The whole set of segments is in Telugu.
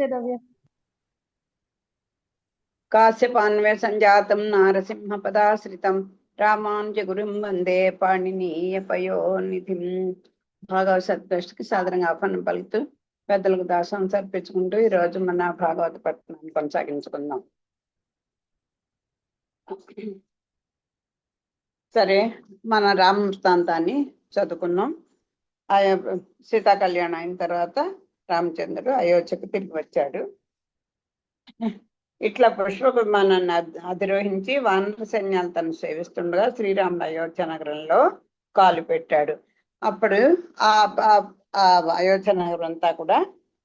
చేద్దాం. కాశ్యపాన్వే సంజాతం నారసింహపదాశ్రితం రామానుజగురుం వందే పాణినీయపయోనిధిం. భాగవత సద్గోష్ఠికి సాదరంగా ఆహ్వానం పలుకుతూ పెద్దలకు దాసం సమర్పించుకుంటూ ఈ రోజు మన భాగవత పట్టణాన్ని కొనసాగించుకుందాం. సరే, మన రామ వృత్తాంతాన్ని చదువుకున్నాం. సీతా కళ్యాణం అయిన తర్వాత రామచంద్రుడు అయోధ్యకు తిరిగి వచ్చాడు. ఇట్లా పుష్ప విమానాన్ని అధిరోహించి వానర సైన్యాలు తను సేవిస్తుండగా శ్రీరాముడు అయోధ్య నగరంలో కాలు పెట్టాడు. అప్పుడు ఆ అయోధ్య నగరం అంతా కూడా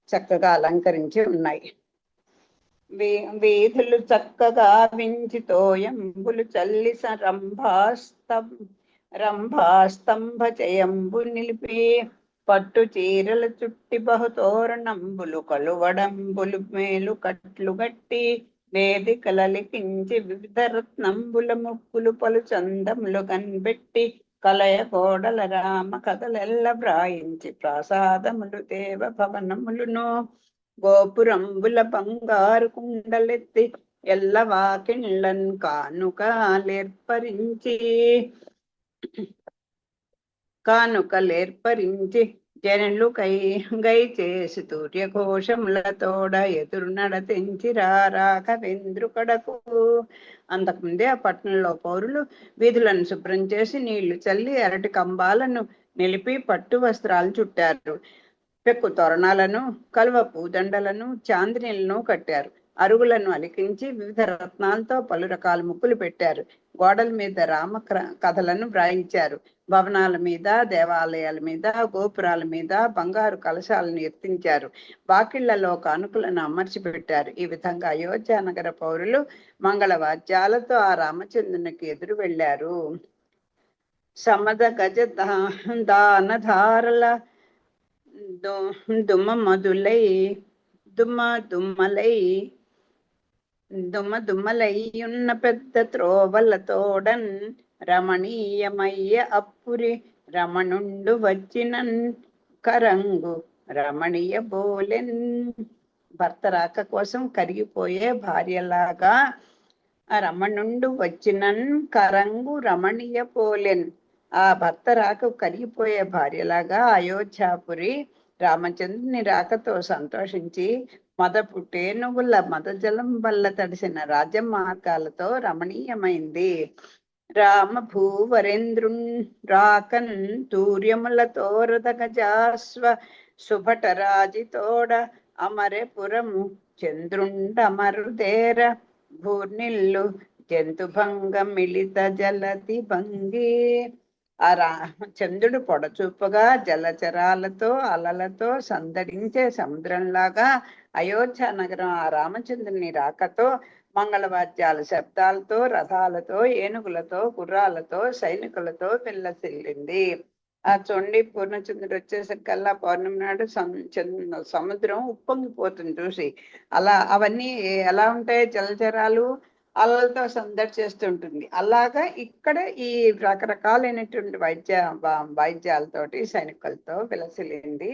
చక్కగా అలంకరించి ఉన్నాయి. వీధులు చక్కగా వించితోయంబులు చల్లి రంభాస్తంభ జయంబు నిలిపి పట్టు చీరల చుట్టి బహుతోరణంబులు కలువడంబులు మేలు కట్లు గట్టి వేదికలలికించి వివిధ రత్నంబుల ముక్కులు పలు చందములు కనిపెట్టి కలయ కోడల రామ కథలెల్ల వ్రాయించి ప్రాసాదములు దేవ భవనములును గోపురంబుల బంగారు కుండలెత్తి ఎల్ల వాకిళ్ళన్ కానుకలేర్పరించి జనులు గై చేసి సూర్యఘోషములతోడ ఎదురు నడతించి రాఘవేంద్రు కడకు. అంతకుముందే ఆ పట్టణంలో పౌరులు వీధులను శుభ్రం చేసి నీళ్లు చల్లి అరటి కంబాలను నిలిపి పట్టు వస్త్రాలు చుట్టారు. పెక్కు తోరణాలను, కలువ పూదండలను, చాందినీలను కట్టారు. అరుగులను అలికించి వివిధ రత్నాలతో పలు రకాల ముక్కులు పెట్టారు. గోడల మీద రామ కథలను వ్రాయించారు. భవనాల మీద, దేవాలయాల మీద, గోపురాల మీద బంగారు కలశాలను ఎత్తించారు. బాకిళ్లలో కానుకలను అమర్చి పెట్టారు. ఈ విధంగా అయోధ్య నగర పౌరులు మంగళవాద్యాలతో ఆ రామచంద్రునికి ఎదురు వెళ్ళారు. సమద గజ దానధారల దుమ్మలయ్యున్న పెద్ద త్రోవలతోడన్ రమణీయమయ్య అప్పురి రమణుండు వచ్చినన్ కరంగు రమణీయ బోలెన్. భర్త రాక కోసం కరిగిపోయే భార్యలాగా రమణుండు వచ్చినన్ కరంగు రమణీయ పోలెన్. ఆ భర్త రాక కరిగిపోయే భార్యలాగా అయోధ్యాపురి రామచంద్రుని రాకతో సంతోషించి మదపుటేనుగుల మదజలం వల్ల తడిసిన రాజ్య మార్గాలతో రమణీయమైంది. రామ భూవరేంద్రున్ రాకన్ తూర్యములతో రథగజాస్వ సుభటరాజితోడ అమరెపురము చంద్రుండమరుదేర భూర్నిల్లు జంతుభంగ మిళిత జలతి భంగి. ఆ చంద్రుడు పొడచూపుగా జలచరాలతో అలలతో సందడించే సముద్రంలాగా అయోధ్య నగరం ఆ రామచంద్రుని రాకతో మంగళవాద్యాల శబ్దాలతో, రథాలతో, ఏనుగులతో, గుర్రాలతో, సైనికులతో పిల్లసిల్లింది. ఆ చొండి పూర్ణచంద్రుడు వచ్చేసరికల్లా పౌర్ణమి నాడు సముద్రం ఉప్పొంగిపోతుంది చూసి. అలా అవన్నీ ఎలా ఉంటాయి, జలచరాలు అలలతో సందడి చేస్తుంటుంది. అలాగా ఇక్కడ ఈ రకరకాలైనటువంటి వాయిద్యాలతోటి సైనికులతో విలసిల్లింది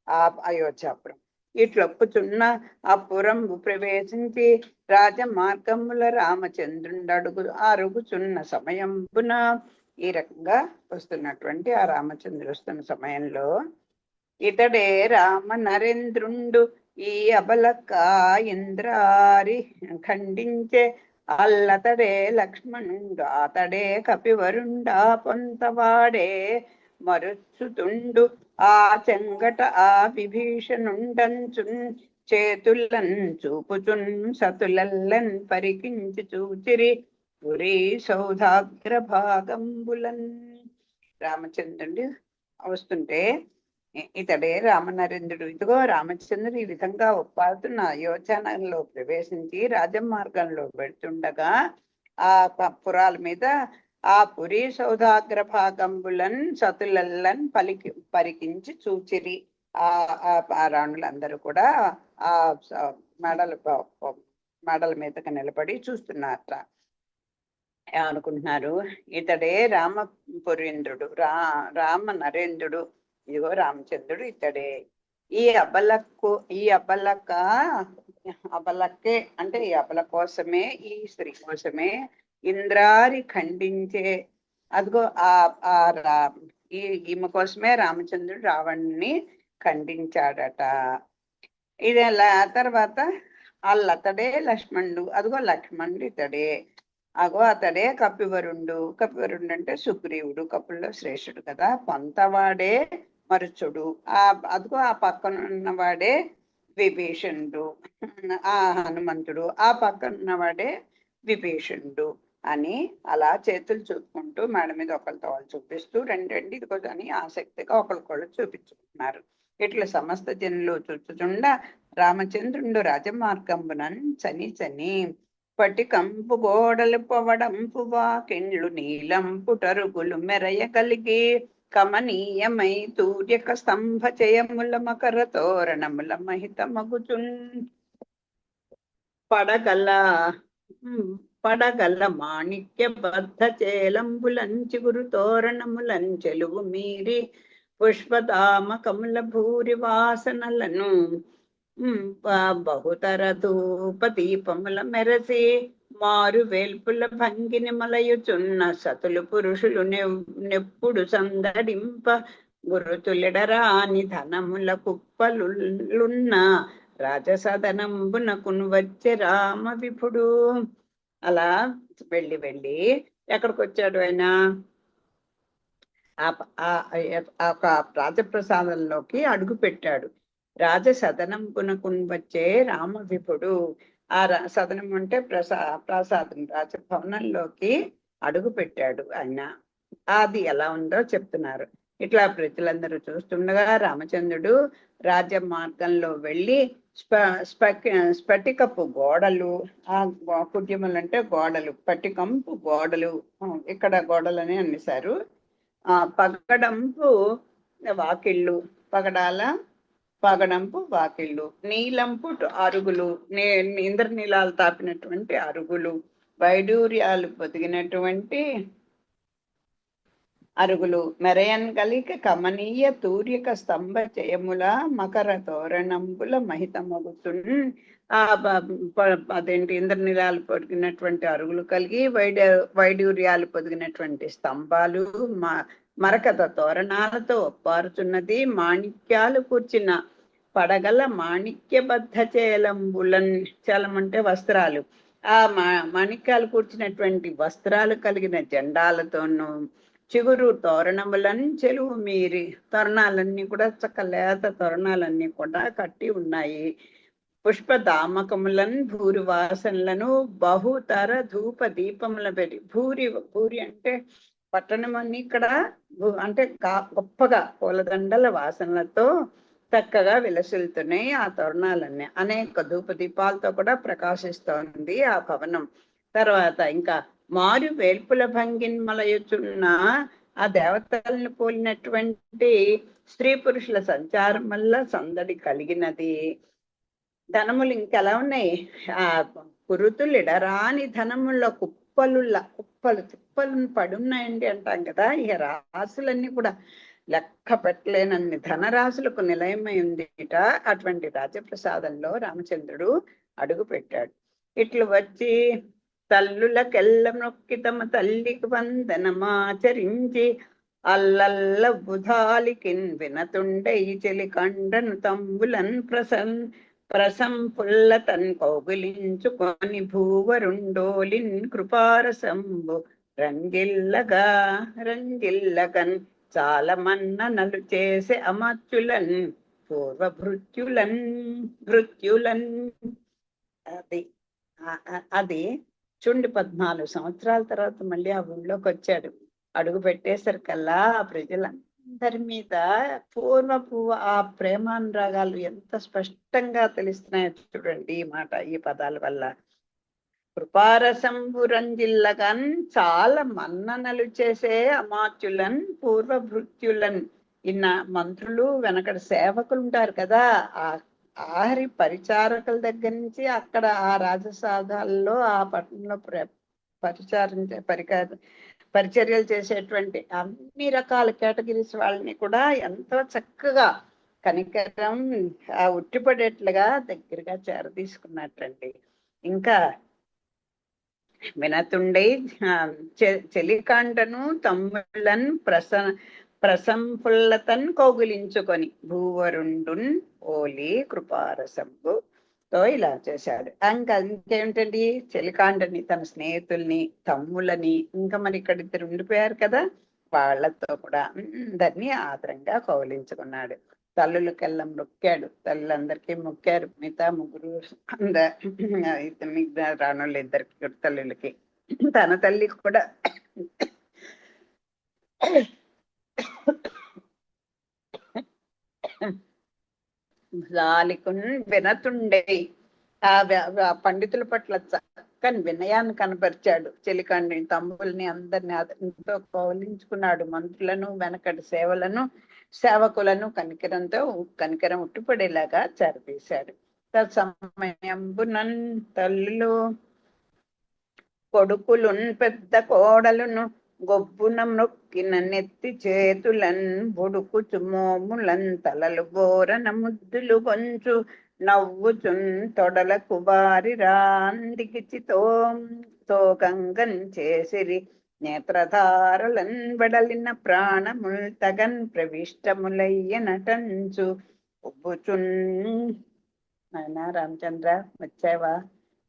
ఆ అయోధ్యాపురం. ఇట్లొప్పుచున్న ఆ పురం ప్రవేశించి రాజమార్గముల రామచంద్రుడు అరుగుచున్న సమయంపున. ఈ రకంగా వస్తున్నటువంటి ఆ రామచంద్రుడు వస్తున్న సమయంలో ఇతడే రామ నరేంద్రుండు ఈ అబలక ఇంద్రారి ఖండించే అల్లతడే లక్ష్మణుండు అతడే కపివరుండా పొంతవాడే మరుచుతుండు ఆ చెంగట ఆ విభీషణుండంచున్ చేతులన్ చూపుచున్ సతులల్లన్ పరికించి చూచిరి పురీ సౌధాగ్ర భాగంబులన్. రామచంద్రుడు వస్తుంటే ఇతడే రామనరేంద్రుడు. ఇదిగో రామచంద్రుడు ఈ విధంగా ఉపాదున్న అయోధ్యానగరంలో ప్రవేశించి రాజమార్గంలో వెళ్తుండగా ఆ పురాల మీద ఆ పురీ సౌధాగ్ర భాగంబులన్ సతులల్లన్ పరికించి చూచిరి. ఆ రాణులందరూ కూడా ఆ మెడల మీదకి నిలబడి చూస్తున్నారట. ఏమనుకుంటున్నారు, ఇతడే రామపురీంద్రుడు, రామ నరేంద్రుడు, ఇదిగో రామచంద్రుడు ఇతడే. ఈ అబలక్క అబలక్కే అంటే ఈ అబల కోసమే, ఈ స్త్రీ కోసమే ఇంద్రారి ఖండించే, అదిగో ఈమె కోసమే రామచంద్రుడు రావణ్ణి ఖండించాడట. ఇది తర్వాత అల్లతడే లక్ష్మణుడు, అదిగో లక్ష్మణుడు ఇతడే, అగో అతడే కపివరుణుడు. కపివరుణుడు అంటే సుగ్రీవుడు, కపుల్లో శ్రేష్ఠుడు కదా. పొంతవాడే మరుచుడు, అదిగో ఆ పక్కన ఉన్నవాడే విభీషణుడు, ఆ హనుమంతుడు, ఆ పక్కన ఉన్నవాడే విభీషణుడు అని అలా చేతులు చూపుకుంటూ మేడ మీద ఒకరితో వాళ్ళు చూపిస్తూ రెండండి ఇదిగో అని ఆసక్తిగా ఒకరికొకళ్ళు చూపించుకుంటున్నారు. ఇట్లా సమస్త జనులు చూచుచుండ రామచంద్రుండు రాజమార్గంబునన్ చని చని పటికంపు గోడలు పొవడంపు వాకిండ్లు నీలంపు టరుగులు మెరయ కలిగి కమనీయమై తూర్యక స్తంభ చయముల మకర తోరణముల మహితమగుచున్ పడగల మాణిక్య బద్ధ చేలంబులంచి గురు తోరణములంచెలుగు మీరి పుష్పదామకముల భూరి వాసనలను బహుతర ధూప దీపముల మెరసి మారు వేల్పుల భంగిని మలయుచున్న సతులు పురుషులు నెప్పుడు సందడింప గురుతులిడరాని ధనముల కుప్పలున్న రాజసదనంబునకును వచ్చే రామ విభుడు. అలా వెళ్ళి ఎక్కడికి వచ్చాడు ఆయన? ఒక రాజప్రసాదంలోకి అడుగు పెట్టాడు. రాజసదనంబునకును వచ్చే రామ విభుడు. ఆ సదనం అంటే ప్రసాదం, రాజభవనంలోకి అడుగు పెట్టాడు ఆయన. అది ఎలా ఉందో చెప్తున్నారు. ఇట్లా ప్రజలందరూ చూస్తుండగా రామచంద్రుడు రాజ్య మార్గంలో వెళ్ళి స్ఫటికపు గోడలు, ఆ కుడ్యములు అంటే గోడలు, పటికంపు గోడలు, ఇక్కడ గోడలని అనేసారు. పగడంపు వాకిళ్ళు, పగడంపు వాకిళ్ళు, నీలంపు అరుగులు, ఇంద్రనీలాలు తాపినటువంటి అరుగులు, వైడూర్యాలు పొదిగినటువంటి అరుగులు, మెరయన్ కలిక కమనీయ తూర్యక స్తంభ చయముల మకర తోరణంబుల మహితమగుతున్. అదేంటి ఇంద్రనీలాలు పొదిగినటువంటి అరుగులు కలిగి వైడూర్యాలు పొదిగినటువంటి స్తంభాలు, మరకత తోరణాలతో ఒప్పారుచున్నది. మాణిక్యాలు కూర్చిన పడగల మాణిక్యబద్ధ చేలంబులన్, చలం అంటే వస్త్రాలు, ఆ మాణిక్యాలు కూర్చినటువంటి వస్త్రాలు కలిగిన జెండాలతోనూ చిగురు తోరణములను చెలువు మీరి, తోరణాలన్నీ కూడా చక్క లేత తోరణాలన్నీ కూడా కట్టి ఉన్నాయి. పుష్పదామకములను భూరి వాసనలను బహుతర ధూప దీపముల పెరి, భూరి అంటే పట్టణం అన్ని ఇక్కడ అంటే గొప్పగా పూలదండల వాసనలతో చక్కగా విలసిల్తున్నాయి. ఆ తోరణాలన్నీ అనేక ధూప దీపాలతో కూడా ప్రకాశిస్తోంది ఆ భవనం. తర్వాత ఇంకా మారు వేల్పుల భంగిన్ మలయుచున్న ఆ దేవతలను పోలినటువంటి స్త్రీ పురుషుల సంచారం వల్ల సందడి కలిగినది. ధనములు ఇంకెలా ఉన్నాయి? ఆ కురుతులు ఇడరాని ధనముల కుప్పలు తిప్పలను పడున్నాయండి అంటాం కదా. ఇక రాసులన్నీ కూడా లెక్క పెట్టలేనన్ని ధనరాశులకు నిలయమై ఉందిట. అటువంటి రాజప్రసాదంలో రామచంద్రుడు అడుగు పెట్టాడు. ఇట్లు వచ్చి తల్లులకెల్ల నొక్కి తమ తల్లికి వందనమాచరించి అల్లల్ల బుధాలికిన్ వినతుండై చెలి కండను తంబులన్ ప్రసంపుల్ల తన్ కౌగిలించుకొని భూవరుండోలిన్ కృపారసంబు రంగిల్లగన్ చాలా మన్ననలు చేసే అమర్చులన్ భృత్యులన్. అది చుండి 14 సంవత్సరాల తర్వాత మళ్ళీ ఆ ఊళ్ళోకి వచ్చాడు. అడుగు పెట్టేసరికల్లా ఆ ప్రజలందరి మీద పూర్వపు ఆ ప్రేమానురాగాలు ఎంత స్పష్టంగా తెలుస్తున్నాయో చూడండి ఈ మాట, ఈ పదాల వల్ల. కృపారసంబురంజిల్లగన్ చాలా మన్ననలు చేసే అమాత్యులన్ పూర్వభృత్యులన్. ఇన్న మంత్రులు వెనకడ సేవకులు ఉంటారు కదా, ఆ ఆహరి పరిచారకుల దగ్గర నుంచి అక్కడ ఆ రాజసాధాల్లో ఆ పట్టణంలో పరిచర్యలు చేసేటువంటి అన్ని రకాల కేటగిరీస్ వాళ్ళని కూడా ఎంతో చక్కగా కనికరం ఉట్టిపడేట్లుగా దగ్గరగా తీసుకున్నట్టండి. ఇంకా వినతుండై చెలికాండను తమ్ముళ్ళన్ ప్రసంపుల్లతన్ కౌగులించుకొని భూవరుండున్ ఓలి కృపారసంబు తో ఇలా చేశాడు. ఇంకేమిటండి, చెలికాండని తన స్నేహితుల్ని తమ్ములని ఇంకా మరి ఇక్కడ ఇద్దరు ఉండిపోయారు కదా, వాళ్ళతో కూడా అందరినీ ఆదరంగా కౌలించుకున్నాడు. తల్లులకెల్లా మొక్కాడు, తల్లులందరికీ మొక్కారు. మిగతా ముగ్గురు మిగతా రాణులు ఇద్దరికి తల్లులకి, తన తల్లికి కూడా వినతుండే ఆ పండితుల పట్ల చక్కని వినయాన్ని కనపరిచాడు. చెలికాండి తమ్ముల్ని అందరిని ఎంతో కౌలించుకున్నాడు. మంత్రులను, వెనకటి సేవకులను కనికరం ఉట్టిపడేలాగా చేరదీశాడు. తత్సమయంబునన్ తల్లులు కొడుకులున్ పెద్ద కోడలును గొబ్బున నొక్కిన నెత్తి చేతులన్ బుడుకు చుమోములన్ తలలు బోరన ముద్దులు కొంచు నవ్వుచున్ తొడలకు బారి రాందిగిచితో గంగన్ చేసిరి నేత్రధారలన్ వెడలిన ప్రాణముల్ తగన్ ప్రవిష్టములయ్య నటంచు ఉబ్బుచున్. నాయనా రామచంద్ర, వచ్చావా?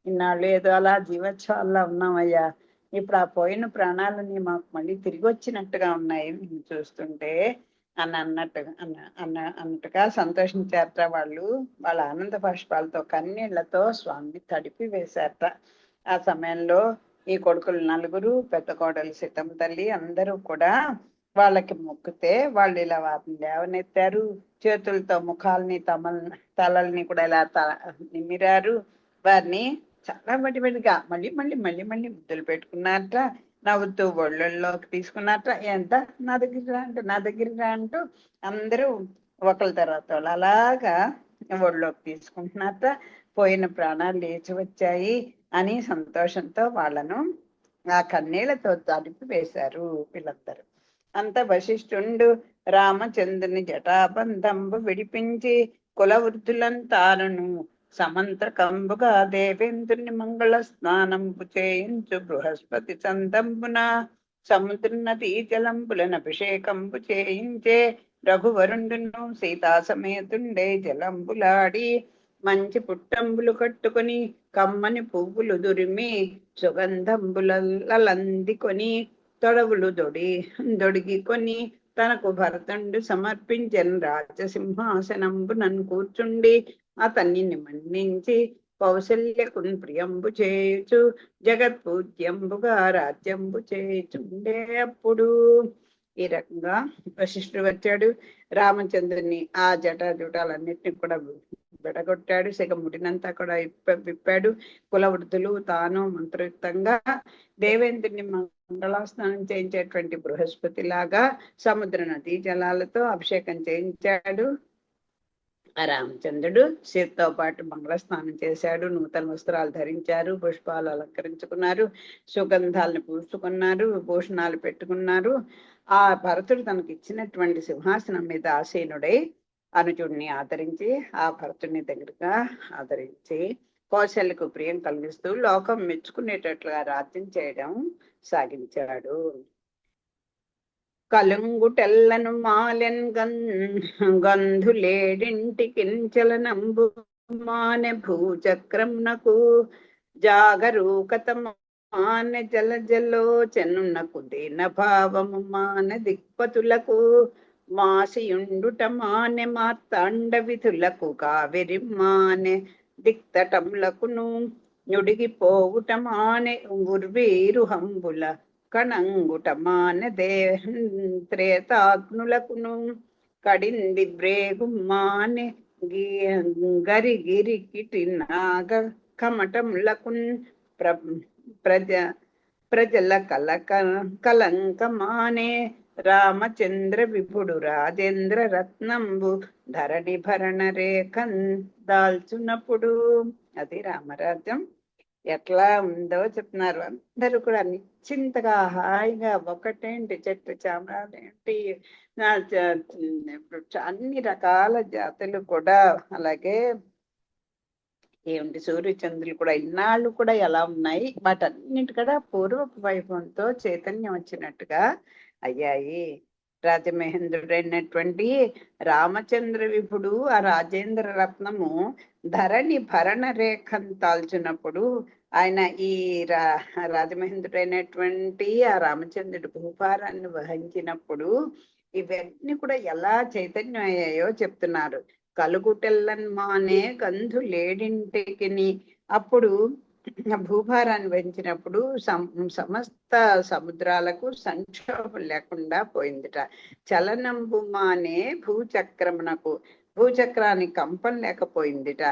ఇన్నాళ్ళు ఏదో అలా జీవోత్సవాల్లో ఉన్నామయ్యా. ఇప్పుడు ఆ పోయిన ప్రాణాలని మాకు మళ్ళీ తిరిగి వచ్చినట్టుగా ఉన్నాయి నేను చూస్తుంటే అన్నట్టుగా సంతోషించారట వాళ్ళు. వాళ్ళ ఆనంద బాష్పాలతో కన్నీళ్లతో స్వామిని తడిపి వేశారట. ఆ సమయంలో ఈ కొడుకులు నలుగురు, పెద్ద కోడలు సీతమ్మ తల్లి అందరూ కూడా వాళ్ళకి మొక్కితే వాళ్ళు ఇలా వారిని లేవనెత్తారు. చేతులతో ముఖాలని తలల్ని కూడా ఇలా నిమిరారు. వారిని చాలా వడివడిగా మళ్ళీ ముద్దులు పెట్టుకున్నారట. నవ్వుతూ ఒళ్ళల్లోకి తీసుకున్నారట. ఎంత నా దగ్గర అంటూ అందరూ ఒకళ్ళ తర్వాత వాళ్ళు అలాగా ఒళ్ళోకి తీసుకుంటున్నారట. పోయిన ప్రాణాలు లేచి వచ్చాయి అని సంతోషంతో వాళ్ళను ఆ కన్నీళ్లతో తడిపి వేశారు వీళ్ళందరూ. అంత వశిష్ఠుండు రామచంద్రుని జటాబంధంబు విడిపించి కులవృద్ధులంతాను సమంత్రకంబుగా దేవేంద్రుని మంగళ స్నానంబు చేయించు బృహస్పతి చందంబున సముద్ర నదీ జలంబులను అభిషేకంబు చేయించే రఘువరుండును సీతా సమేతుండే జలంబులాడి మంచి పుట్టంబులు కట్టుకొని కమ్మని పువ్వులు దురిమి సుగంధంబులందికొని తొడవులు దొడిగి తనకు భరతుండు సమర్పించను రాజసింహాసనంబు నన్ను కూర్చుండి అతన్ని మన్నించి కౌశల్యకున్ ప్రియంబు చేయుచు జగత్పూజ్యంబుగా రాజ్యంబు చేయుచుండే. అప్పుడు ఈ రకంగా వశిష్ఠుడు వచ్చాడు. రామచంద్రుని ఆ జటాజుటాలన్నిటిని కూడా విడగొట్టాడు. ముడినంతా కూడా విప్పాడు. కులవృద్ధులు తాను మంత్రయుక్తంగా దేవేంద్రుని మంగళాస్నానం చేయించేటువంటి బృహస్పతి లాగా సముద్ర నదీ జలాలతో అభిషేకం చేయించాడు. రామచంద్రుడు సీతతో పాటు మంగళ స్నానం చేశాడు. నూతన వస్త్రాలు ధరించారు, పుష్పాలు అలంకరించుకున్నారు, సుగంధాలను పూసుకున్నారు, భూషణాలు పెట్టుకున్నారు. ఆ భరతుడు తనకు ఇచ్చినటువంటి సింహాసనం మీద ఆసీనుడై అనుజుడిని ఆదరించి ఆ భరతుడిని దగ్గరగా ఆదరించి కౌశల్యకు ప్రియం కలిగిస్తూ లోకం మెచ్చుకునేటట్లుగా రాజ్యం చేయడం సాగించాడు. కలుంగుటెల్లను మాలెన్ గంధులేడింటికించలనంబు మానె భూచక్రమునకు జాగరూకత మానె జలజలోచనునకు దీన భావము మాన దిక్పతులకు మాసియుండుట మానె మార్తాండ విధులకు కావిరి మానె దిక్తటములకును నుడిగిపోవుట మానె ఉర్వీరుహంబుల కణంగుట మానె త్రేతాగ్నులకును కడింది బ్రేగు మానె గరిగిరికిటి నాగ కమటములకున్ ప్రజల కలంక మానే రామచంద్ర విభుడు రాజేంద్ర రత్నంబు ధరణి భరణ రేఖన్ దాల్చునప్పుడు. అది రామరాజ్యం ఎట్లా ఉందో చెప్తున్నారు. అందరూ కూడా నిశ్చింతగా హాయిగా ఒకటేంటి చెట్టు చామరాలు ఏంటి అన్ని రకాల జాతులు కూడా, అలాగే ఏమిటి సూర్యచంద్రులు కూడా ఇన్నాళ్ళు కూడా ఎలా ఉన్నాయి, వాటన్నిటి కూడా పూర్వపు వైభవంతో చైతన్యం వచ్చినట్టుగా అయ్యాయి. రాజమహేంద్రుడైనటువంటి రామచంద్ర విభుడు ఆ రాజేంద్ర రత్నము ధరణి భరణ రేఖను తాల్చినప్పుడు, ఆయన ఈ రాజమహేంద్రుడైనటువంటి ఆ రామచంద్రుడు భూభారాన్ని వహించినప్పుడు ఇవన్నీ కూడా ఎలా చైతన్యం అయ్యాయో చెప్తున్నారు. కలుగుటెల్లన్మానే గంధు లేడింటికిని, అప్పుడు భూభారాన్ని పెంచినప్పుడు సమస్త సముద్రాలకు సంక్షోభం లేకుండా పోయిందిట. చలనంబు మానే భూచక్రమునకు, భూచక్రానికి కంపం లేకపోయిందిట.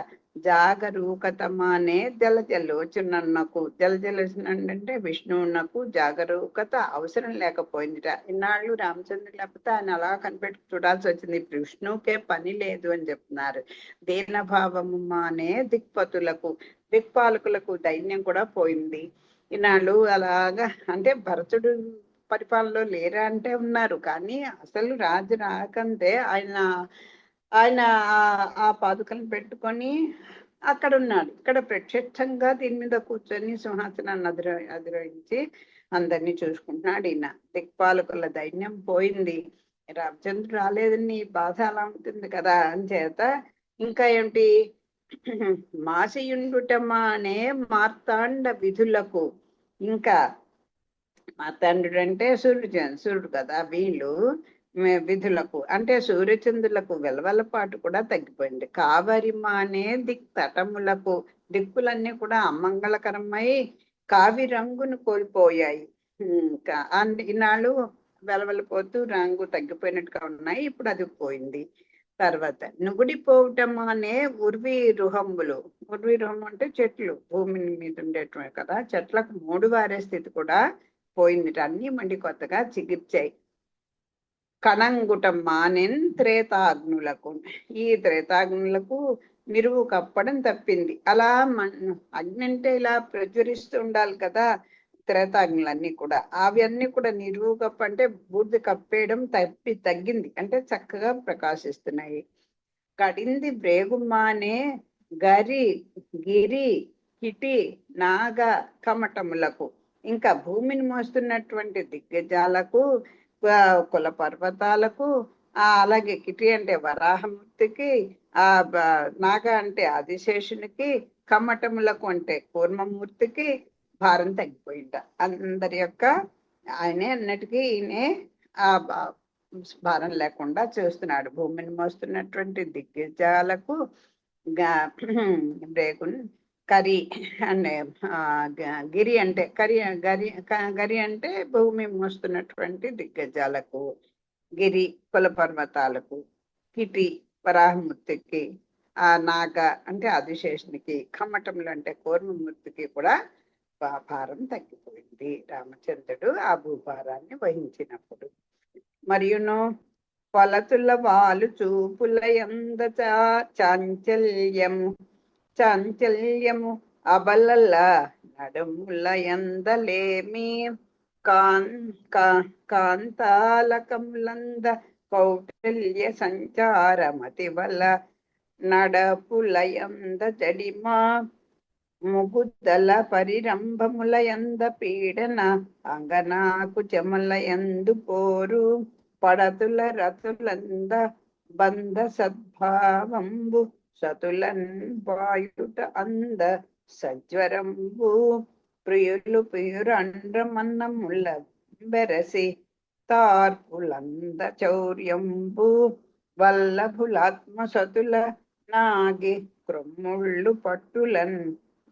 జాగరూకతమానే జలజలోచనకు, జలజలోచన అంటే విష్ణువునకు జాగరూకత అవసరం లేకపోయిందిట. ఇన్నాళ్ళు రామచంద్రుడు లేకపోతే ఆయన అలా కనిపెట్టి చూడాల్సి వచ్చింది. ఇప్పుడు విష్ణువుకే పని లేదు అని చెప్తున్నారు. దీనభావము మానే దిక్పతులకు, దిక్పాలకులకు దైన్యం కూడా పోయింది. ఈనాళ్ళు అలాగా అంటే భరతుడు పరిపాలనలో లేరా అంటే ఉన్నారు, కానీ అసలు రాజు రాకంటే ఆయన ఆయన ఆ పాదుకలను పెట్టుకొని అక్కడ ఉన్నాడు. ఇక్కడ ప్రత్యక్షంగా దీని మీద కూర్చొని సింహాసనాన్ని అధిరోహించి అందరినీ చూసుకుంటున్నాడు. ఈయన దిక్పాలకుల దైన్యం పోయింది. రామచంద్రుడు రాలేదని బాధ అలా ఉంటుంది కదా అని చేత ఇంకా ఏమిటి మాసియుండుటమానే మార్తాండ విధులకు, ఇంకా మార్తాండు అంటే సూర్యుడు కదా, వీళ్ళు విధులకు అంటే సూర్యచంద్రులకు వెలవెలపాటు కూడా తగ్గిపోయింది. కావరిమానే తటములకు, దిక్కులన్నీ కూడా అమంగళకరమై కావి రంగును కోల్పోయాయి. ఈనాళ్ళు వెలవెలపోతూ రంగు తగ్గిపోయినట్టుగా ఉన్నాయి, ఇప్పుడు అది పోయింది. తర్వాత నుగుడిపోవటమానే ఉర్వి రుహంబులు, ఉర్వి రుహం అంటే చెట్లు, భూమి మీద ఉండేటమే కదా, చెట్లకు మూడు వారే స్థితి కూడా పోయింది. అన్ని మండి కొత్తగా చిగిర్చాయి. కణంగుటం మానెన్ త్రేతాగ్నులకు, ఈ త్రేతాగ్నులకు నిరువు కప్పడం తప్పింది. అలా అగ్ని అంటే ఇలా ప్రజ్వరిస్తూ ఉండాలి కదా, త్రేతాగ్నులన్నీ కూడా అవన్నీ కూడా నిరువు కప్ప అంటే బూడిద కప్పేయడం తగ్గింది, అంటే చక్కగా ప్రకాశిస్తున్నాయి. కడింది బ్రేగుమానే గరి గిరి కిటి నాగ కమటములకు, ఇంకా భూమిని మోస్తున్నటువంటి దిగ్గజాలకు, కుల పర్వతాలకు, అలాగే కిటి అంటే వరాహమూర్తికి, నాగ అంటే ఆదిశేషునికి, కమటములకు అంటే కూర్మమూర్తికి భారం తగ్గిపోయింట. అందరి యొక్క ఆయనే అన్నటికీ ఈయనే ఆ భారం లేకుండా చేస్తున్నాడు. భూమిని మోస్తున్నటువంటి దిగ్గజాలకు బ్రేగున్ కరి అంటే గిరి అంటే గరి అంటే భూమి మోస్తున్నటువంటి దిగ్గజాలకు, గిరి కుల పర్వతాలకు, కిటి వరాహమూర్తికి, ఆ నాగ అంటే ఆదిశేషునికి, కమ్మటములు అంటే కూర్మమూర్తికి కూడా భారం తగ్గిపోయింది రామచంద్రుడు ఆ భూభారాన్ని వహించినప్పుడు. మరియును కొలతుల వాలు చూపుల ఎంద చాంచల్యము అబలల నడుముల ఎందలేమి, కాంతాలకములంద కౌటల్య సంచారమతి వల్ల నడపుల ఎంద జడిమా, ముగుద్దల పరిరంభముల ఎంద పీడన అంగనాకు చెమల ఎందు పోరు, పడతుల రతులంద బంధ సద్భావంబు సతులన్ వాయుట అంద సజ్వరంబు, ప్రియులు ప్రియురండ్రమన్నముల బెరసి తార్పులంద చౌర్యంబు, వల్లభులాత్మ సతుల నాగి క్రొమ్ముళ్ళు పట్టులన్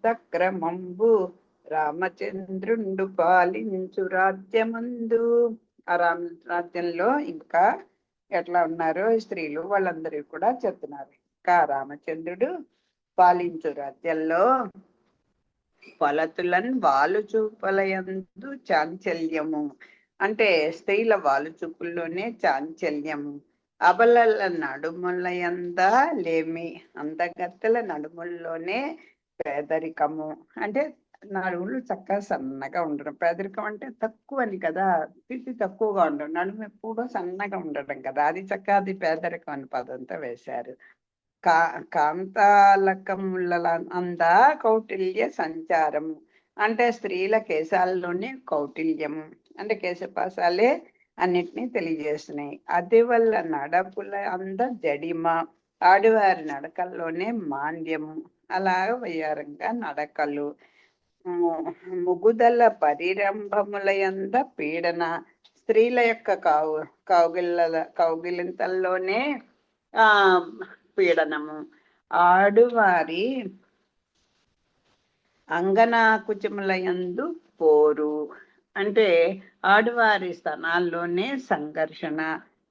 దక్రమంబు, రామచంద్రుండు పాలించు రాజ్యమందు. ఆ రాజ్యంలో ఇంకా ఎట్లా ఉన్నారో స్త్రీలు వాళ్ళందరూ కూడా చెప్తున్నారు. ఇంకా రామచంద్రుడు పాలించు రాజ్యంలో కొలతులన్ వాలు చూపలయందు చాంచల్యము, అంటే స్త్రీల వాలు చూపుల్లోనే చాంచల్యము, అబలల నడుముల ఎందా లేమి, అందగత్తెల నడుముల్లోనే పేదరికము, అంటే నడుములు చక్కగా సన్నగా ఉండడం. పేదరికం అంటే తక్కువ అని కదా, స్థితి తక్కువగా ఉండడం, నడుము ఎప్పుడూ సన్నగా ఉండడం కదా, అది చక్కగా అది పేదరికం అని పదంతో వేశారు. కాంతాలకముల అందా కౌటిల్య సంచారము అంటే స్త్రీల కేశాల్లోనే కౌటిల్యము అంటే కేశపాసాలే అన్నిటినీ తెలియజేస్తున్నాయి. అది వల్ల నడపుల అంద జడిమ ఆడివారి నడకల్లోనే మాంద్యము అలాగా వయ్యారంగా నడకలు. ముగుదల పరిరంభములయంద పీడన స్త్రీల యొక్క కౌగిలింతల్లోనే ఆ పీడనము. ఆడువారి అంగనాకుచములయందు పోరు అంటే ఆడువారి స్థానాల్లోనే సంఘర్షణ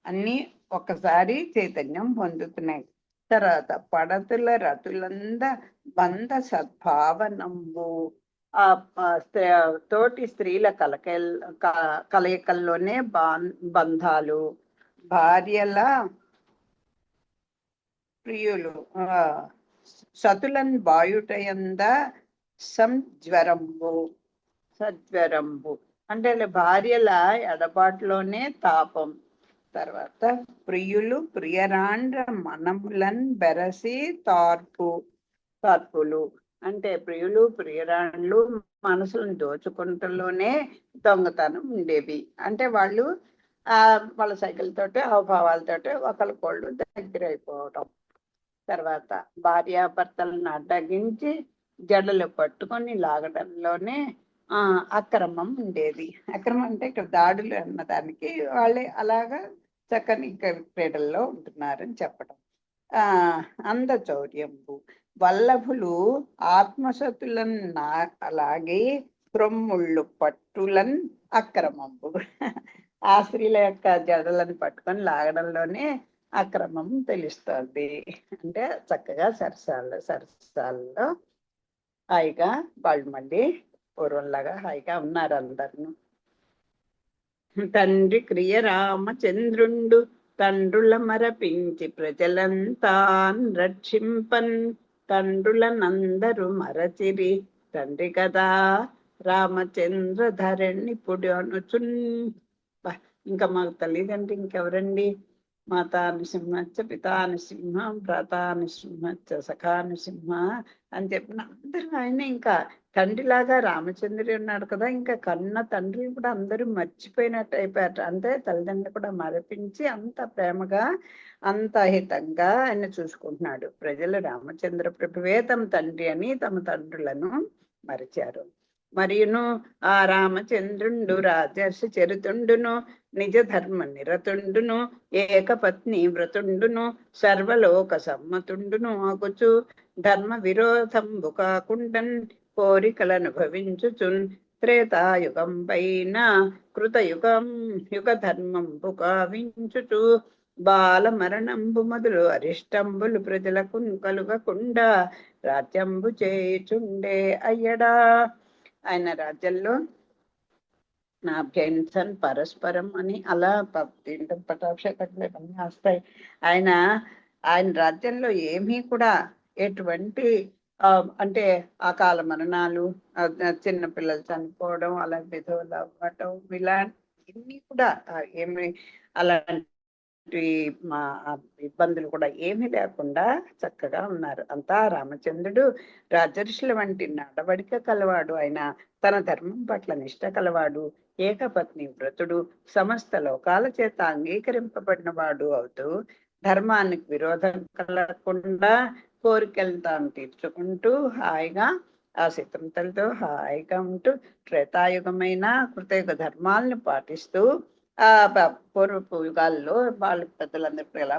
అన్ని ఒక్కసారి చైతన్యం పొందుతున్నాయి. తర్వాత పడతుల రతులంద బంధ సద్భావనంబు ఆ తోటి స్త్రీల కలయికల్లోనే బంధాలు. భార్యల ప్రియులు సతులన్ బాయుటయంద సంజ్వరంబు సజ్వరంబు అంటే భార్యల ఎడబాటులోనే తాపం. తర్వాత ప్రియులు ప్రియరాండ్ర మనములన్ బెరసి తార్పులు అంటే ప్రియులు ప్రియరాండ్లు మనసులను దోచుకుంటలోనే దొంగతనం ఉండేవి. అంటే వాళ్ళు వాళ్ళ సైకిల్ తోటి హావభావాలతోటి ఒకరికొళ్ళు దగ్గర అయిపోవటం. తర్వాత భార్యాభర్తలను అడ్డగించి జడలు పట్టుకొని లాగడంలోనే అక్రమం ఉండేది. అక్రమం అంటే ఇక్కడ దాడులు అన్నదానికి వాళ్ళే అలాగా చక్కని క్రీడల్లో ఉంటున్నారని చెప్పడం. అందచౌర్యంబు వల్లభులు ఆత్మసతులన్ అలాగే క్రొమ్ముళ్ళు పట్టులన్ అక్రమంబు ఆ స్త్రీల యొక్క జడలను పట్టుకొని లాగడంలోనే అక్రమం తెలుస్తోంది. అంటే చక్కగా సరసాల్లో హాయిగా వాళ్ళు మళ్ళీ పూర్వంలాగా హాయిగా ఉన్నారు అందరు. తండ్రి క్రియ రామచంద్రుండు తండ్రుల మరపించి ప్రజలంతాన్ రక్షింపన్ తండ్రులనందరూ మరచిరి తండ్రి కదా రామచంద్ర ధరణి పుడి అనుచున్. ఇంకా మాకు తెలియదండి ఇంకెవరండి. మాతానుసింహచ్చ పితానుసింహ భ్రాతానుసింహచ్చ సఖానుసింహ అని చెప్పిన అందరూ ఆయన ఇంకా తండ్రిలాగా రామచంద్రుడు ఉన్నాడు కదా, ఇంకా కన్న తండ్రి కూడా అందరూ మర్చిపోయినట్టు అయిపోయారు. అంటే తల్లిదండ్రులు కూడా మరపించి అంత ప్రేమగా అంత హితంగా ఆయన చూసుకుంటున్నాడు. ప్రజలు రామచంద్ర ప్రభువే తమ తండ్రి అని తమ తండ్రులను మరిచారు. మరియును ఆ రామచంద్రుండు రాజర్షి చరితుండును నిజ ధర్మ నిరతుండును ఏకపత్ని వ్రతుండును సర్వలోక సమ్మతుండును ఆగుచు ధర్మ విరోధంబు కాకుండన్ కోరికలను భవించుచున్ త్రేతాయుగం పైన యుగ ధర్మంబు కావించుచు బాల మరణంబు మొదలు అరిష్టంబులు ప్రజలకు కలుగకుండా రాజ్యంబు చేయుచుండే అయ్యడా. ఆయన రాజ్యంలో నాభ్యంసన్ పరస్పరం అని అలా పటాభిషేకట్లు ఇవన్నీ వస్తాయి. ఆయన రాజ్యంలో ఏమీ కూడా ఎటువంటి అంటే అకాల మరణాలు, చిన్న పిల్లలు చనిపోవడం, అలా విధవలు అవ్వటం, ఇలాంటివన్నీ కూడా ఏమి అలాంటి ఇబ్బందులు కూడా ఏమీ లేకుండా చక్కగా ఉన్నారు. అంతా రామచంద్రుడు రాజర్షుల వంటి నడవడిక కలవాడు. ఆయన తన ధర్మం పట్ల నిష్ట కలవాడు, ఏకపత్ని వ్రతుడు, సమస్త లోకాల చేత అంగీకరింపబడిన వాడు అవుతూ ధర్మానికి విరోధం కలగకుండా కోరికలు తాను తీర్చుకుంటూ హాయిగా ఆ సితంతలతో హాయిగా ఉంటూ త్రేతాయుగమైన కృతయుగ ధర్మాలను పాటిస్తూ పూర్వపు యుగాల్లో వాళ్ళు పెద్దలందరూ ఎలా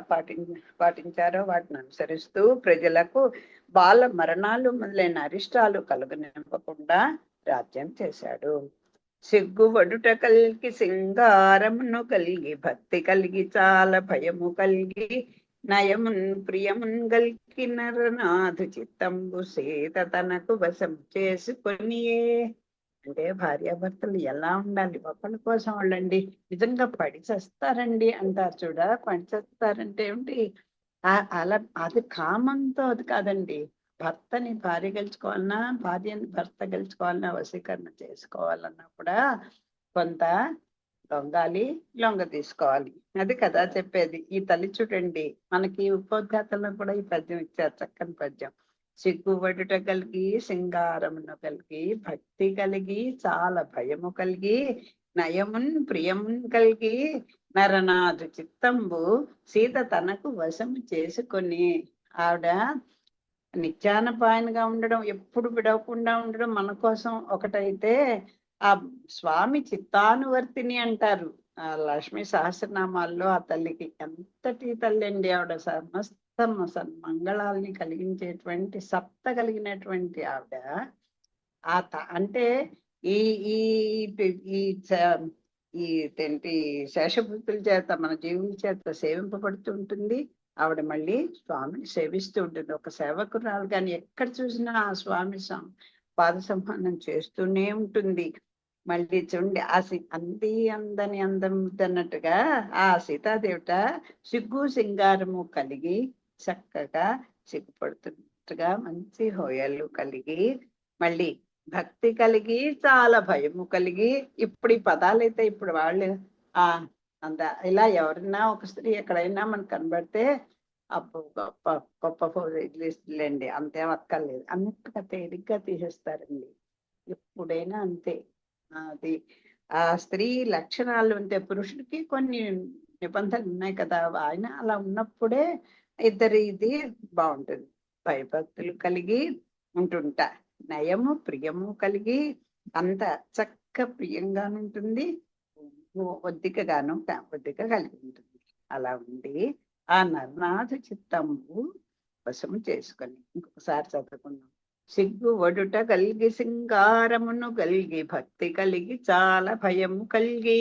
పాటించారో వాటిని అనుసరిస్తూ ప్రజలకు బాల మరణాలు మొదలైన అరిష్టాలు కలుగనివ్వకుండా రాజ్యం చేశాడు. సిగ్గువడుట కలిగి సింగారమును కలిగి భక్తి కలిగి చాలా భయము కలిగి నయమున్ ప్రియమున్ గల్కి నరనాథు చిత్తంబు సీత తనకు వశం చేసుకొనియే. అంటే భార్యాభర్తలు ఎలా ఉండాలి, ఒకళ్ళ కోసం వాళ్ళండి నిజంగా పడి చేస్తారండి అంటారు చూడ. పడి చేస్తారంటే ఏమిటి, అలా అది కామంతో అది కాదండి, భర్తని భార్య గెలుచుకోవాలన్నా, భార్యని భర్త గెలుచుకోవాలన్నా, వశీకరణ చేసుకోవాలన్నా కూడా కొంత లొంగ తీసుకోవాలి. అది కదా చెప్పేది. ఈ తల్లి చూడండి, మనకి ఉపోద్ఘాతంలో కూడా ఈ పద్యం ఇచ్చారు, చక్కని పద్యం. సిగ్గుబడుట కలిగి సింగారమును కలిగి, భక్తి కలిగి చాలా భయము కలిగి, నయమున్ ప్రియమున్ కలిగి, నరనాథు చిత్తంబు సీత తనకు వశము చేసుకొని. ఆవిడ నిత్యానపాయనగా ఉండడం, ఎప్పుడు విడవకుండా ఉండడం మన కోసం ఒకటైతే, ఆ స్వామి చిత్తానువర్తిని అంటారు ఆ లక్ష్మీ సహస్రనామాల్లో. ఆ తల్లికి ఎంతటి తల్లి అండి ఆవిడ, సమస్త మంగళాలని కలిగించేటువంటి సప్త కలిగినటువంటి ఆవిడ. అంటే ఈ ఈ ఈ ఈ శేషభూతుల చేత, మన జీవుల చేత సేవింపబడుతుంటుంది. ఆవిడ మళ్ళీ స్వామిని సేవిస్తూ ఉంటుంది. ఒక సేవకురాలు కానీ ఎక్కడ చూసినా ఆ స్వామి పాద సంహానం చేస్తూనే ఉంటుంది. మళ్ళీ చూడండి, అందని అందం అన్నట్టుగా ఆ సీతాదేవిట సిగ్గు సింగారము కలిగి, చక్కగా సిగ్గుపడుతున్నట్టుగా మంచి హోయలు కలిగి, మళ్ళీ భక్తి కలిగి చాలా భయము కలిగి. ఇప్పుడు ఈ పదాలైతే ఇప్పుడు వాళ్ళు ఇలా ఎవరైనా ఒక స్త్రీ ఎక్కడైనా మనకు కనబడితే అప్పుడు గొప్ప గొప్ప ఇదిలేండి, అంతేం అక్కర్లేదు అన్నట్టుగా తేలిగ్గా తీసేస్తారండి. ఎప్పుడైనా అంతే. అది ఆ స్త్రీ లక్షణాలు ఉంటే, పురుషుడికి కొన్ని నిబంధనలు ఉన్నాయి కదా, ఆయన అలా ఉన్నప్పుడే ఇది బాగుంటుంది. భయభక్తులు కలిగి ఉంటుంటా, నయము ప్రియము కలిగి, అంత చక్క ప్రియంగాను ఉంటుంది, ఒద్దికగాను కలిగి ఉంటుంది. అలా ఉండి ఆ నరనాథ చిత్తంబు వశము చేసుకొని. ఇంకొకసారి చదువుకున్నాం. సిగ్గు వడుట కలిగి సింగారమును కలిగి, భక్తి కలిగి చాలా భయము కలిగి,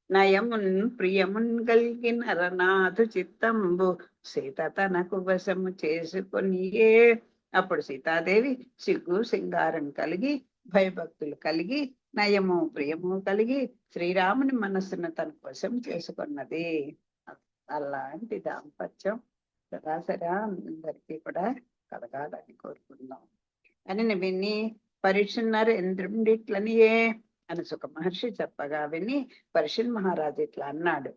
నయమున్ ప్రియమున్ కలిగి, నరనాథు చిత్తంబు సీత తనకు వశము చేసుకొనియే. అప్పుడు సీతాదేవి సిగ్గు సింగారం కలిగి, భయభక్తులు కలిగి, నయము ప్రియము కలిగి, శ్రీరాముని మనస్సును తనకు వశం చేసుకున్నది. అలాంటి దాంపత్యం సరాసరా అందరికీ కూడా కలగాలని కోరుకుందాం అని విని పరీక్షన్నారు. ఎందుండిట్లనియే అని సుఖ మహర్షి చెప్పగా విని పరీక్షన్ మహారాజు ఇట్లా అన్నాడు.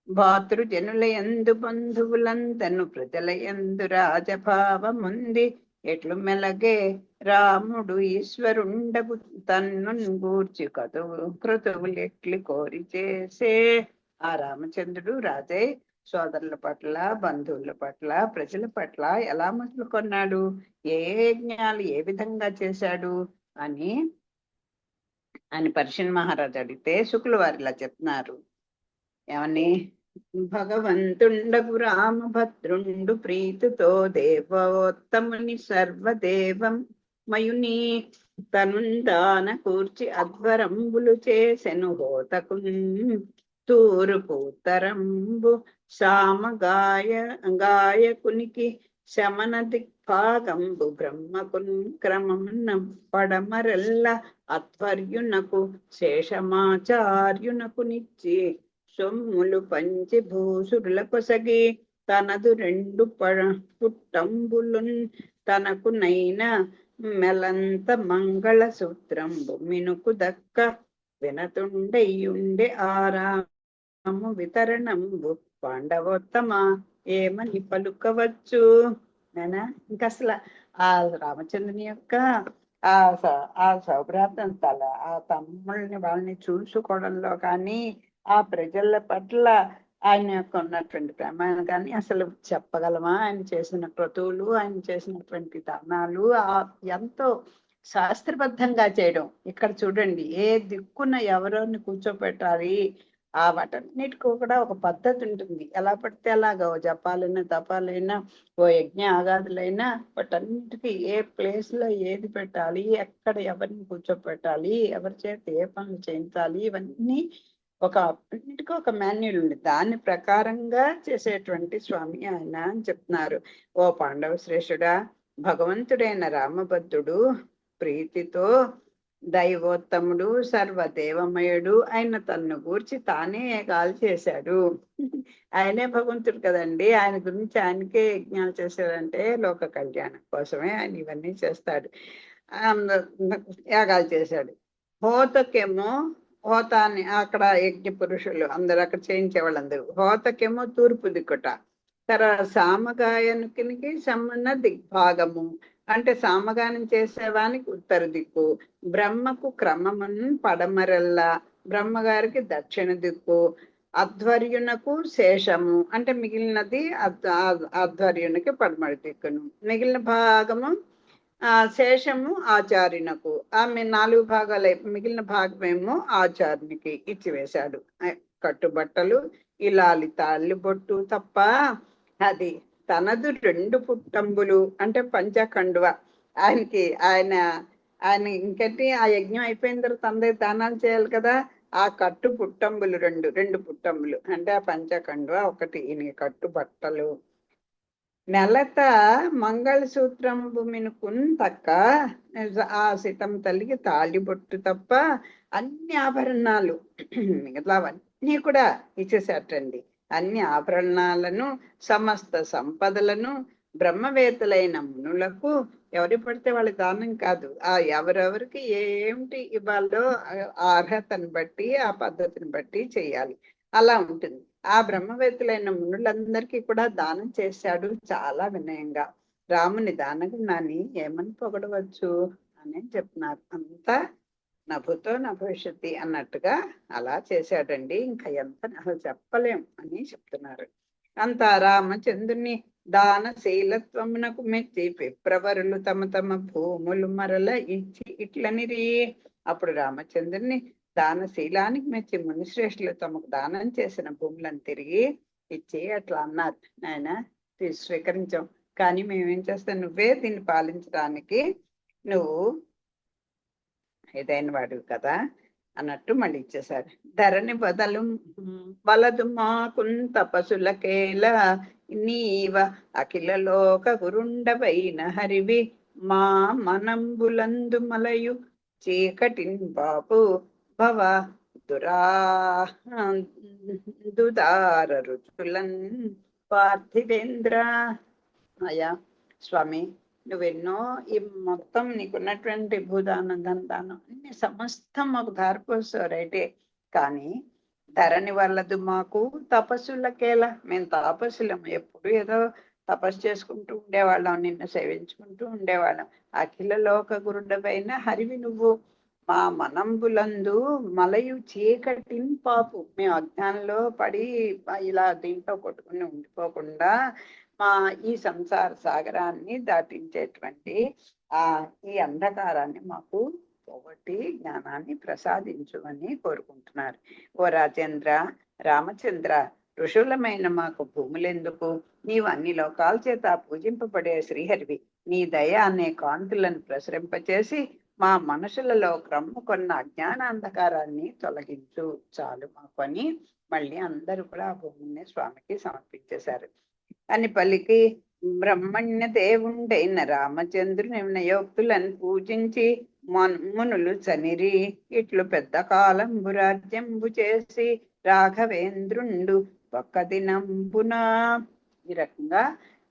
భాతృజనుల ఎందు బంధువులందను ప్రజల ఎందు రాజభావముంది, ఎట్లు మెలగే రాముడు ఈశ్వరుండగు తన్ను గూర్చి క్రతువులు ఎట్లు కోరి చేసే. ఆ రామచంద్రుడు రాజే సోదరుల పట్ల, బంధువుల పట్ల, ప్రజల పట్ల ఎలా మొదలుకొన్నాడు, ఏ యజ్ఞాలు ఏ విధంగా చేశాడు అని పరీక్షన్ మహారాజు అడిగితే శుకుల వారు ఇలా చెప్తున్నారు. ఏమని? భగవంతుండగు రామభద్రుండు ప్రీతితో దేవోత్తముని సర్వదేవం మయుని తనుందాన కూర్చి అధ్వరంబులు చేసెను హోతకు తూర్పుతరంబు గాయకునికి శమన దిక్భాగంబు బ్రహ్మకున్ క్రమమున్న పడమరెల్ల అధ్వర్యునకు శేషమాచార్యునకు నిచ్చి సొమ్ములు పంచి భూసురుల కొసగి తనదు 2 పుట్టంబులున్ తనకు నైన మెలంత మంగళ సూత్రంబు మినుకు దక్క వినతుండయుండే ఆరాము వితరణంబు పాండవోత్తమ ఏమని పలుకవచ్చు. నేనా ఇంకా అసలు ఆ రామచంద్రుని యొక్క ఆ సౌభ్రాతం ఆ తమ్ముళ్ళని వాళ్ళని చూసుకోవడంలో కానీ, ఆ ప్రజల పట్ల ఆయన యొక్క ఉన్నటువంటి ప్రేమ కానీ అసలు చెప్పగలమా? ఆయన చేసిన క్రతువులు, ఆయన చేసినటువంటి దానాలు ఎంతో శాస్త్రబద్ధంగా చేయడం. ఇక్కడ చూడండి, ఏ దిక్కున ఎవరోని కూర్చోపెట్టాలి, వాటన్నిటికీ కూడా ఒక పద్ధతి ఉంటుంది. ఎలా పడితే అలాగా, ఓ జపాలైనా తపాలైనా, ఓ యజ్ఞ ఆగాదులైనా, వాటన్నిటికీ ఏ ప్లేస్ లో ఏది పెట్టాలి, ఎక్కడ ఎవరిని కూర్చోపెట్టాలి, ఎవరి చేత ఏ పనులు చేయించాలి, ఇవన్నీ అన్నిటికీ ఒక మాన్యుల్ ఉంది. దాని ప్రకారంగా చేసేటువంటి స్వామి ఆయన అని చెప్తున్నారు. ఓ పాండవ శ్రేష్ఠుడా, భగవంతుడైన రామభద్రుడు ప్రీతితో దైవోత్తముడు సర్వదేవమయుడు ఆయన తన్ను గూర్చి తానే కాల్ చేశాడు. ఆయనే భగవంతుడు కదండి, ఆయన గురించి ఆయనకే యజ్ఞాలు చేశాడంటే లోక కళ్యాణం కోసమే ఆయన ఇవన్నీ చేస్తాడు. యాగాలు చేశాడు. హోతకేమో హోత అని అక్కడ యజ్ఞ పురుషులు అందరు అక్కడ చేయించే వాళ్ళందరూ. హోతకేమో తూర్పు దిక్కుట, తర్వాత సామగాయనునికి సమ్మన్న దిగ్భాగము అంటే సామగానం చేసేవానికి ఉత్తర దిక్కు, బ్రహ్మకు క్రమమున్ పడమరల్ల, బ్రహ్మగారికి దక్షిణ దిక్కు, అధ్వర్యునకు శేషము అంటే మిగిలినది అధ్వర్యునికి పడమర దిక్కును, మిగిలిన భాగము శేషము ఆచార్యునకు. ఆమె 4 భాగాలు మిగిలిన భాగమేమో ఆచార్యునికి ఇచ్చివేశాడు. కట్టుబట్టలు ఇలాలి తాళ్ళు బొట్టు తప్ప అది తనదు 2 పుట్టంబులు అంటే పంచకండువ. ఆయన ఇంకటి ఆ యజ్ఞం అయిపోయిన తర్వాత అందరి దానాలు చేయాలి కదా, ఆ కట్టు పుట్టంబులు రెండు పుట్టంబులు అంటే ఆ పంచకండువ ఒకటి, ఈయన కట్టు బట్టలు. నెలత మంగళసూత్రంబు మినుకున్ తక్క ఆ సీతమ్మ తల్లికి తాళి బొట్టు తప్ప అన్ని ఆభరణాలు మిగతావన్నీ కూడా ఇచ్చేసేటండి. అన్ని ఆభరణాలను సమస్త సంపదలను బ్రహ్మవేత్తలైన మునులకు ఎవరి పడితే వాళ్ళ దానం కాదు, ఆ ఎవరెవరికి ఏమిటి ఇవ్వాలో ఆ అర్హతను బట్టి ఆ పద్ధతిని బట్టి చేయాలి. అలా ఉంటుంది. ఆ బ్రహ్మవేత్తలైన మునులందరికీ కూడా దానం చేశాడు చాలా వినయంగా. రాముని దానగుణాన్ని ఏమని పొగడవచ్చు అని చెప్తున్నారు. అంతా నభుతో నభవిష్యతి అన్నట్టుగా అలా చేశాడండి. ఇంకా ఎంత అసలు చెప్పలేం అని చెప్తున్నారు. అంతా రామచంద్రుని దానశీలత్వమునకు మెచ్చి విప్రవరులు తమ తమ భూములు మరల ఇచ్చి ఇట్లనిరి. అప్పుడు రామచంద్రుని దానశీలానికి మెచ్చి మునిశ్రేష్ఠులు తమకు దానం చేసిన భూములను తిరిగి ఇచ్చి అట్లా అన్నారు, నాయన స్వీకరించాం, కానీ మేమేం చేస్తాం, నువ్వే దీన్ని పాలించడానికి నువ్వు ఏదైన వాడు కదా అన్నట్టు మళ్ళీ ఇచ్చేశారు. ధరణి వలదు మాకున్ తపసులకేలా నీవ అఖిల లోక గురుండవైన హరివి మా మనంబులందు మలయు చీకటిన్ బాపు భవ దుదార రుచులన్ పార్థివేంద్ర. అయ్యా స్వామి, నువ్వెన్నో ఈ మొత్తం నీకున్నటువంటి భూదానం ధనదానం అన్ని సమస్తం మాకు ధారపోసావు రైటే, కానీ ధరణి వల్లదు మాకు తపస్సులకేలా, మేము తాపస్సులం, ఎప్పుడు ఏదో తపస్సు చేసుకుంటూ ఉండేవాళ్ళం, నిన్ను సేవించుకుంటూ ఉండేవాళ్ళం. అఖిల లోక గురుడవైన హరివి నువ్వు మా మనంబులందు మలయు చీకటిన్ పాపు, మేము అజ్ఞానంలో పడి ఇలా దీంట్లో కొట్టుకుని ఉండిపోకుండా మా ఈ సంసార సాగరాన్ని దాటించేటువంటి ఈ అంధకారాన్ని మాకు ఒకటి జ్ఞానాన్ని ప్రసాదించుమని కోరుకుంటున్నారు. ఓ రాజేంద్ర, రామచంద్ర, ఋషులమైన మాకు భూములెందుకు, నీవు అన్ని లోకాల చేత పూజింపబడే శ్రీహరివి, నీ దయ అనే కాంతులను ప్రసరింపచేసి మా మనసులలో క్రమ్ముకొన్న అజ్ఞాన అంధకారాన్ని తొలగించు చాలు మాకు అని మళ్ళీ అందరూ కూడా ఆ భూమిని స్వామికి సమర్పించేశారు అని పలికి బ్రహ్మణ్య దేవుండైన రామచంద్రుని వినయోక్తులను పూజించి మునులు చనిరి. ఇట్లు పెద్ద కాలంబు రాజ్యంబు చేసి రాఘవేంద్రుండు ఒక్క దినంబునా. ఈ రకంగా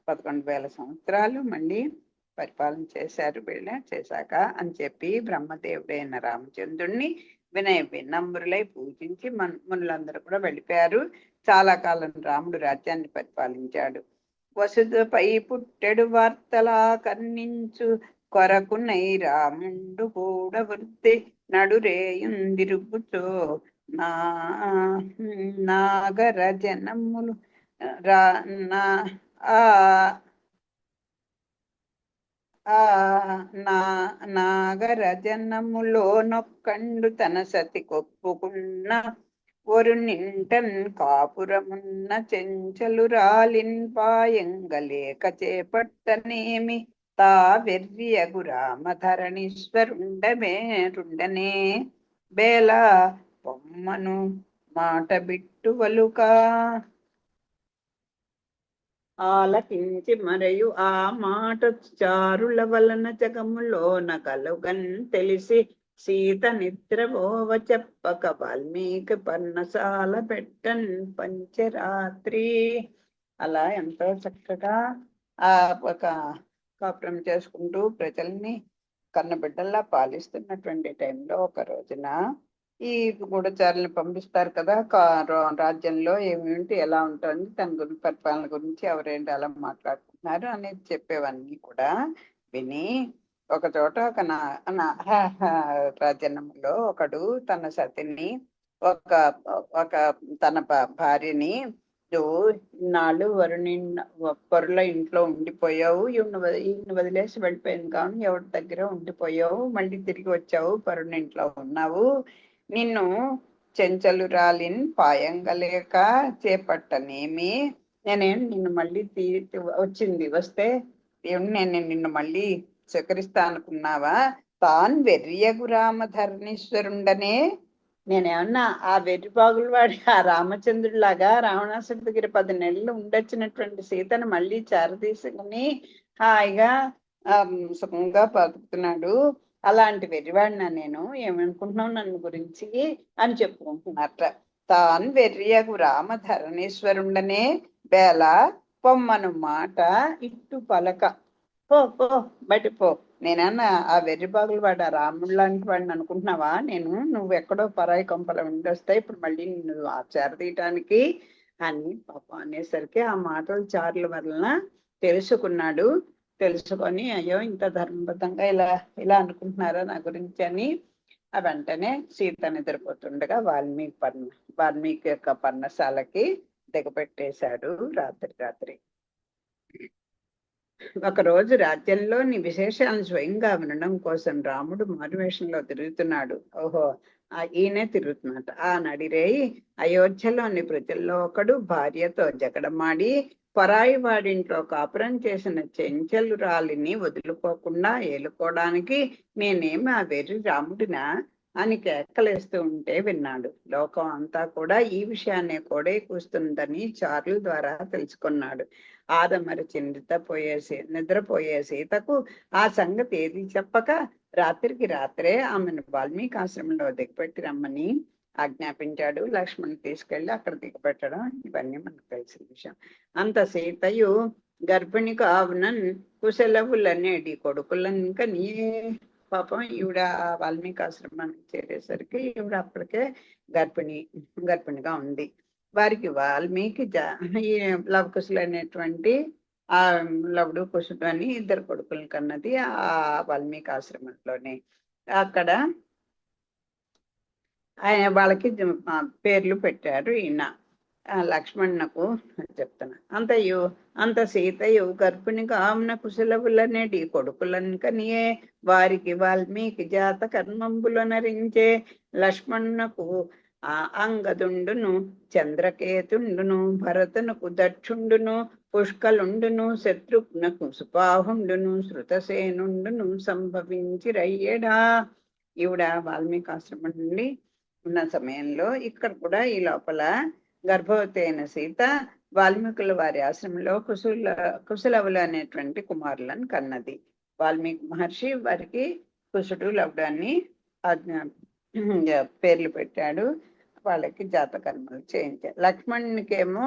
11,000 సంవత్సరాలు మళ్ళీ పరిపాలన చేశారు చేశాక అని చెప్పి బ్రహ్మదేవుడైన రామచంద్రుణ్ణి వినయ వినమ్రులై పూజించి మునులందరూ కూడా వెళ్ళిపోయారు. చాలా కాలం రాముడు రాజ్యాన్ని పరిపాలించాడు. వసుధపై పుట్టెడు వార్తలా కర్ణించు కొరకునై రాముండు కూడా వృత్తి నడురేయుందిరుగుచో నాగర జనములు నాగర జనములో నొక్కండు తన సతి కొప్పుకున్న ఒరు నింటన్ కాపురమున్న చెంచలు రాలిన్ పాయంగలేక చేపట్టనేమి తా వెర్రియగు రామధరణీశ్వరుండనే బేల పొమ్మను మాట బిట్టువలుకా. ఆలకించి మరయు ఆ మాట చారుల వలన జగములోన కలుగన్ తెలిసి సీత నిద్రపోవ చెప్పక వాల్మీకి పర్ణశాల పెట్టన్ పంచరాత్రి. అలా ఎంతో చక్కగా ఆ ఒక కాపురం చేసుకుంటూ ప్రజల్ని కన్నబిడ్డల్లా పాలిస్తున్నటువంటి టైంలో ఒక రోజున ఈ గూఢచారులను పంపిస్తారు కదా, రాజ్యంలో ఏమిటి ఎలా ఉంటుంది, దాని గురించి పరిపాలన గురించి ఎవరేంటి అలా మాట్లాడుతున్నారు అనేది చెప్పేవన్నీ కూడా విని ఒక చోట రాజ్యంలో ఒకడు తన సతిని ఒక ఒక తన భార్యని, నువ్వు ఇన్నాళ్ళు పొరుల ఇంట్లో ఉండిపోయావు, ఈయన వదిలేసి వెళ్ళిపోయింది కాను ఎవరి దగ్గర ఉండిపోయావు, మళ్ళీ తిరిగి వచ్చావు, పరుని ఇంట్లో ఉన్నావు, నిన్ను చెంచలురాలిన్ పాయంగలేక చేపట్టనేమి, నేనేం నిన్ను మళ్ళీ వచ్చింది వస్తే నేను నిన్ను మళ్ళీ స్వీకరిస్తా అనుకున్నావా? తాన్ వెర్రియగు రామధరణీశ్వరుండనే, నేనేమన్నా ఆ వెర్రిబాగులు వాడి ఆ రామచంద్రుడిలాగా రావణాసుడి దగ్గర 10 నెలలు ఉండొచ్చినటువంటి సీతను మళ్ళీ చేరదీసుకుని హాయిగా సుఖంగా బతుకుతున్నాడు, అలాంటి వెర్రివాడినా నేను, ఏమనుకుంటున్నావు నన్ను గురించి అని చెప్పుకుంటున్నట్ట. తాన్ వెర్రియగు రామధరణీశ్వరుండనే బేల పొమ్మను మాట ఇట్టు పలక, పో పో బయట పో, నేనన్నా ఆ వెర్రిబాగులు వాడు ఆ రాముడు లాంటి వాడిని అనుకుంటున్నావా? నువ్వు ఎక్కడో పరాయి కొంపల ఉండొస్తాయి, ఇప్పుడు మళ్ళీ నిన్ను చేరదీయటానికి అని పాపం అనేసరికి ఆ మాటలు చార్ల వలన తెలుసుకున్నాడు. తెలుసుకొని అయ్యో ఇంత ధర్మబద్ధంగా ఇలా ఇలా అనుకుంటున్నారా నా గురించి అని ఆ వెంటనే సీత నిద్రపోతుండగా వాల్మీకి యొక్క పర్ణశాలకి దిగపెట్టేశాడు రాత్రి. ఒకరోజు రాజ్యంలోని విశేషాలను స్వయంగా వినడం కోసం రాముడు మారువేషంలో తిరుగుతున్నాడు. ఓహో, ఈయనే తిరుగుతున్నట్టు. ఆ నడిరేయి అయోధ్యలోని ప్రజల్లో ఒకడు భార్యతో జగడమాడి పరాయి వాడింట్లో కాపురం చేసిన చెంచలురాలిని వదులుకోకుండా ఏలుకోవడానికి నేనేమి ఆ వెర్రి రాముడినా అని కేకలేస్తూ ఉంటే విన్నాడు. లోకం అంతా కూడా ఈ విషయాన్ని కోడే కూస్తుందని చార్ల ద్వారా తెలుసుకున్నాడు. ఆదమరచి నిద్రపోయే సీతకు ఆ సంగతి ఏది చెప్పక రాత్రికి రాత్రే ఆమెను వాల్మీకి ఆశ్రమంలో దిగపెట్టి రమ్మని ఆజ్ఞాపించాడు. లక్ష్మణ్ తీసుకెళ్లి అక్కడ దిగపెట్టడం ఇవన్నీ మనకు తెలిసిన విషయం. అంత సీతయు గర్భిణి కావునన్ కుశలవులనేటి కొడుకులనిక నీ, పాపం ఈవిడ వాల్మీకి ఆశ్రమానికి చేరేసరికి ఈవిడ అప్పటికే గర్భిణిగా ఉంది. వారికి వాల్మీకి ఈ లవకుశులు అనేటువంటి ఆ లవుడు కుశుడు అని 2 కొడుకులు కన్నది ఆ వాల్మీకి ఆశ్రమంలోనే. అక్కడ ఆయన వాళ్ళకి పేర్లు పెట్టారు. ఈయన లక్ష్మణ్ణకు చెప్తున్నా. అంత సీతయు గర్భిణిగా ఆమెన కుశలవులనేటి కొడుకులనికనియే వారికి వాల్మీకి జాత కర్మంబులనరించే లక్ష్మణునకు అంగదుండును, చంద్రకేతుండును, భరతునకు దక్షుండును, పుష్కలుండును, శత్రుఘ్నకు సుపాహుండును, శృతసేనుండును సంభవించిరయ్యడా. ఈవిడ వాల్మీకి ఆశ్రమం నుండి ఉన్న సమయంలో ఇక్కడ కూడా ఈ లోపల గర్భవతి అయిన సీత వాల్మీకుల వారి ఆశ్రమంలో కుశలవులు అనేటువంటి కుమారులను కన్నది. వాల్మీకి మహర్షి వారికి కుశుడు లవుడాన్ని పేర్లు పెట్టాడు. వాళ్ళకి జాతకర్మలు చేయించారు. లక్ష్మణునికేమో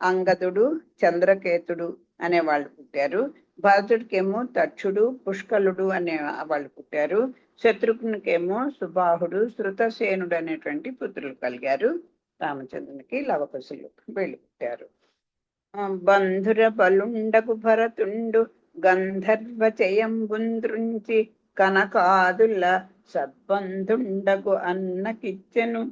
అంగదుడు, చంద్రకేతుడు అనే వాళ్ళు పుట్టారు. భరతుడికేమో తక్షుడు, పుష్కలుడు అనే వాళ్ళు పుట్టారు. శత్రుఘ్నుకేమో సుబాహుడు, శృతసేనుడు అనేటువంటి పుత్రులు కలిగారు. రామచంద్రునికి లవకుశులు వీళ్ళు పుట్టారు. బంధుర బలుండకు భరతుండు గంధర్వ చేయంబుంద్రుంచి కనకాదుల సద్బంధుండకు అన్నకిచ్చెను